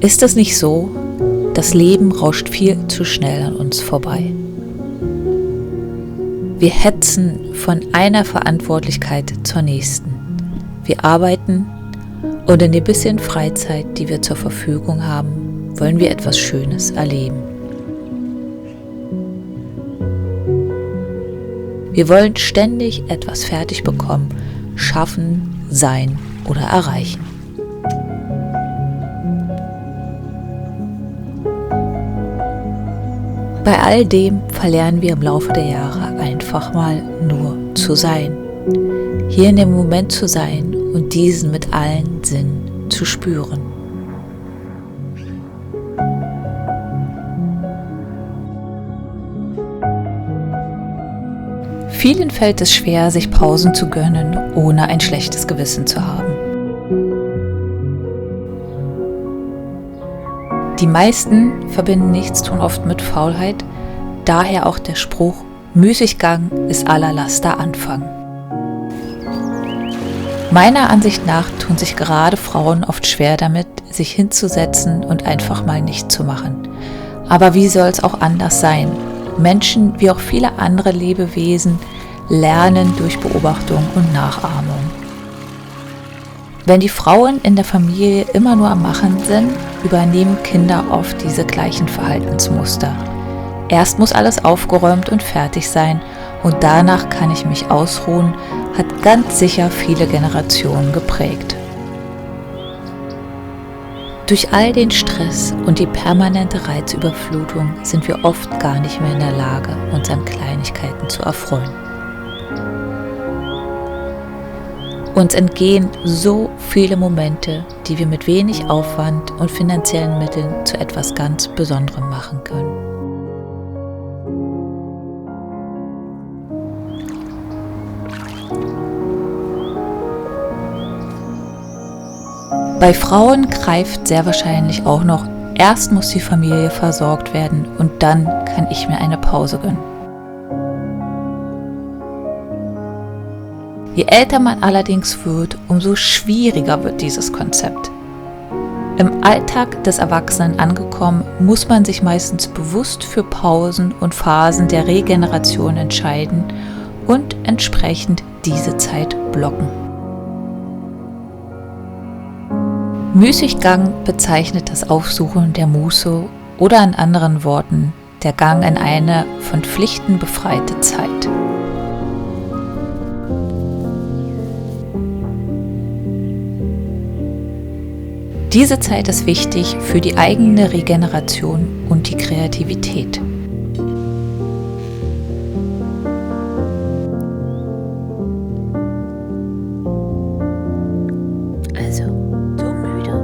Ist es nicht so, das Leben rauscht viel zu schnell an uns vorbei? Wir hetzen von einer Verantwortlichkeit zur nächsten. Wir arbeiten und in dem bisschen Freizeit, die wir zur Verfügung haben, wollen wir etwas Schönes erleben. Wir wollen ständig etwas fertig bekommen, schaffen, sein oder erreichen. Bei all dem verlernen wir im Laufe der Jahre einfach mal nur zu sein. Hier in dem Moment zu sein und diesen mit allen Sinnen zu spüren. Vielen fällt es schwer, sich Pausen zu gönnen, ohne ein schlechtes Gewissen zu haben. Die meisten verbinden Nichtstun oft mit Faulheit, daher auch der Spruch, Müßiggang ist aller Laster Anfang. Meiner Ansicht nach tun sich gerade Frauen oft schwer damit, sich hinzusetzen und einfach mal nichts zu machen. Aber wie soll es auch anders sein? Menschen, wie auch viele andere Lebewesen, lernen durch Beobachtung und Nachahmung. Wenn die Frauen in der Familie immer nur am Machen sind, übernehmen Kinder oft diese gleichen Verhaltensmuster. Erst muss alles aufgeräumt und fertig sein und danach kann ich mich ausruhen, hat ganz sicher viele Generationen geprägt. Durch all den Stress und die permanente Reizüberflutung sind wir oft gar nicht mehr in der Lage, uns an Kleinigkeiten zu erfreuen. Uns entgehen so viele Momente, die wir mit wenig Aufwand und finanziellen Mitteln zu etwas ganz Besonderem machen können. Bei Frauen greift sehr wahrscheinlich auch noch, erst muss die Familie versorgt werden und dann kann ich mir eine Pause gönnen. Je älter man allerdings wird, umso schwieriger wird dieses Konzept. Im Alltag des Erwachsenen angekommen, muss man sich meistens bewusst für Pausen und Phasen der Regeneration entscheiden und entsprechend diese Zeit blocken. Müßiggang bezeichnet das Aufsuchen der Muße oder in anderen Worten der Gang in eine von Pflichten befreite Zeit. Diese Zeit ist wichtig für die eigene Regeneration und die Kreativität. Also, so müde.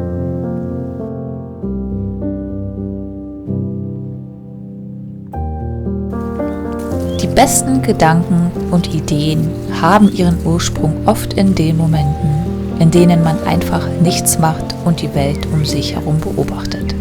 Die besten Gedanken und Ideen haben ihren Ursprung oft in den Momenten, in denen man einfach nichts macht und die Welt um sich herum beobachtet.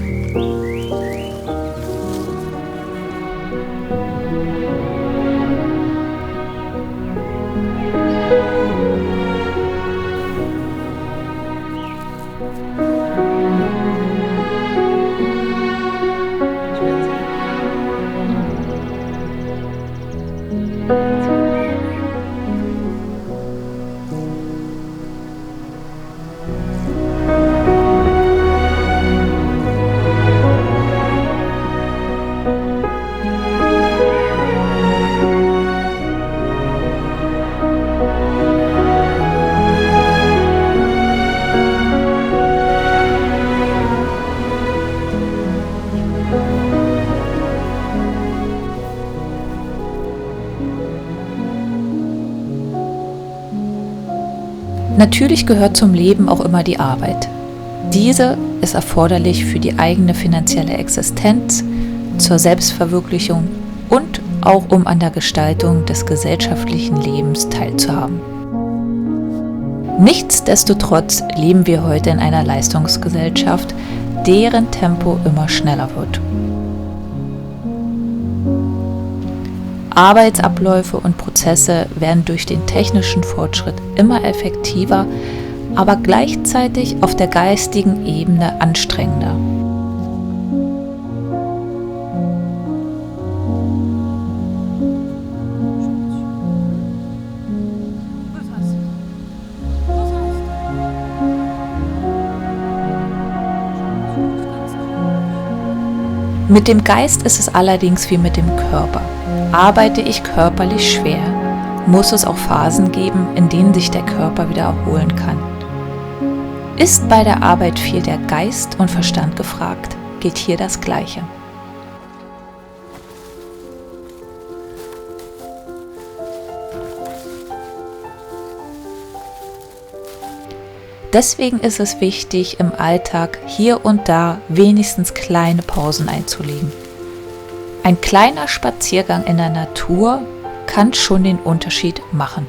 Natürlich gehört zum Leben auch immer die Arbeit. Diese ist erforderlich für die eigene finanzielle Existenz, zur Selbstverwirklichung und auch um an der Gestaltung des gesellschaftlichen Lebens teilzuhaben. Nichtsdestotrotz leben wir heute in einer Leistungsgesellschaft, deren Tempo immer schneller wird. Arbeitsabläufe und Prozesse werden durch den technischen Fortschritt immer effektiver, aber gleichzeitig auf der geistigen Ebene anstrengender. Mit dem Geist ist es allerdings wie mit dem Körper. Arbeite ich körperlich schwer, muss es auch Phasen geben, in denen sich der Körper wieder erholen kann. Ist bei der Arbeit viel der Geist und Verstand gefragt, gilt hier das Gleiche. Deswegen ist es wichtig, im Alltag hier und da wenigstens kleine Pausen einzulegen. Ein kleiner Spaziergang in der Natur kann schon den Unterschied machen.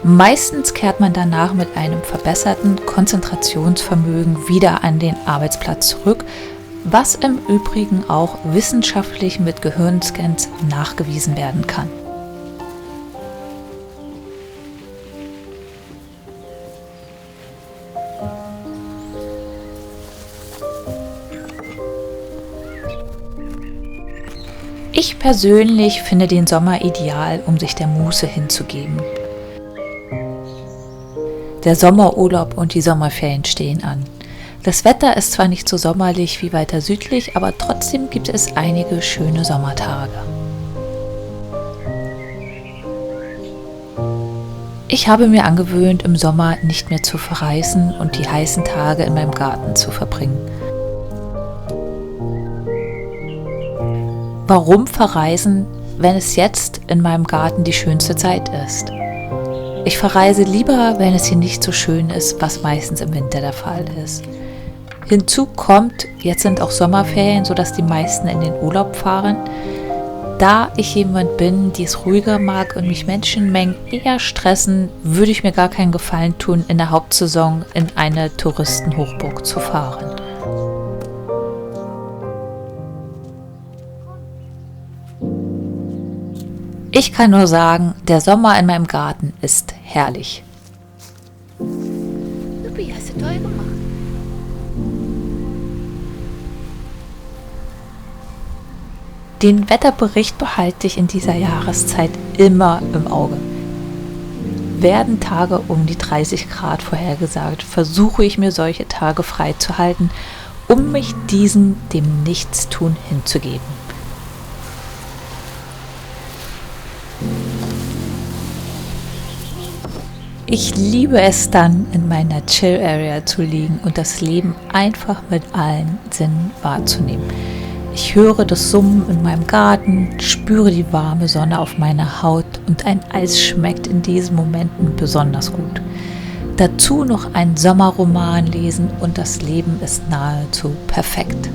Meistens kehrt man danach mit einem verbesserten Konzentrationsvermögen wieder an den Arbeitsplatz zurück, was im Übrigen auch wissenschaftlich mit Gehirnscans nachgewiesen werden kann. Ich persönlich finde den Sommer ideal, um sich der Muße hinzugeben. Der Sommerurlaub und die Sommerferien stehen an. Das Wetter ist zwar nicht so sommerlich wie weiter südlich, aber trotzdem gibt es einige schöne Sommertage. Ich habe mir angewöhnt, im Sommer nicht mehr zu verreisen und die heißen Tage in meinem Garten zu verbringen. Warum verreisen, wenn es jetzt in meinem Garten die schönste Zeit ist? Ich verreise lieber, wenn es hier nicht so schön ist, was meistens im Winter der Fall ist. Hinzu kommt, jetzt sind auch Sommerferien, sodass die meisten in den Urlaub fahren. Da ich jemand bin, die es ruhiger mag und mich Menschenmengen eher stressen, würde ich mir gar keinen Gefallen tun, in der Hauptsaison in eine Touristenhochburg zu fahren. Ich kann nur sagen, der Sommer in meinem Garten ist herrlich. Supi, hast du toll gemacht. Den Wetterbericht behalte ich in dieser Jahreszeit immer im Auge. Werden Tage um die 30 Grad vorhergesagt, versuche ich mir solche Tage freizuhalten, um mich dem Nichtstun hinzugeben. Ich liebe es dann, in meiner Chill-Area zu liegen und das Leben einfach mit allen Sinnen wahrzunehmen. Ich höre das Summen in meinem Garten, spüre die warme Sonne auf meiner Haut und ein Eis schmeckt in diesen Momenten besonders gut. Dazu noch einen Sommerroman lesen und das Leben ist nahezu perfekt.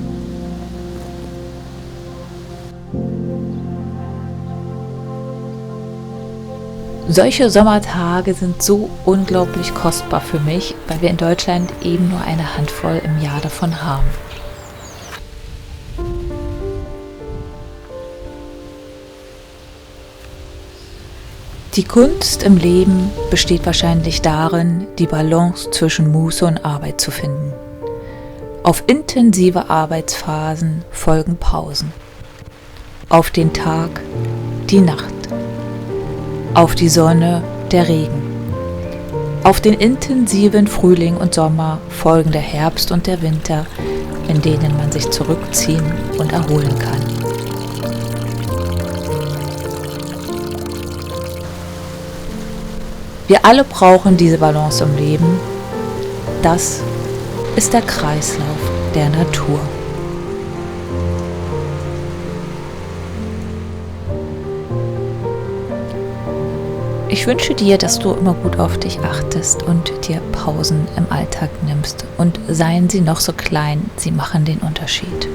Solche Sommertage sind so unglaublich kostbar für mich, weil wir in Deutschland eben nur eine Handvoll im Jahr davon haben. Die Kunst im Leben besteht wahrscheinlich darin, die Balance zwischen Muße und Arbeit zu finden. Auf intensive Arbeitsphasen folgen Pausen. Auf den Tag die Nacht. Auf die Sonne der Regen. Auf den intensiven Frühling und Sommer folgen der Herbst und der Winter, in denen man sich zurückziehen und erholen kann. Wir alle brauchen diese Balance im Leben. Das ist der Kreislauf der Natur. Ich wünsche dir, dass du immer gut auf dich achtest und dir Pausen im Alltag nimmst. Und seien sie noch so klein, sie machen den Unterschied.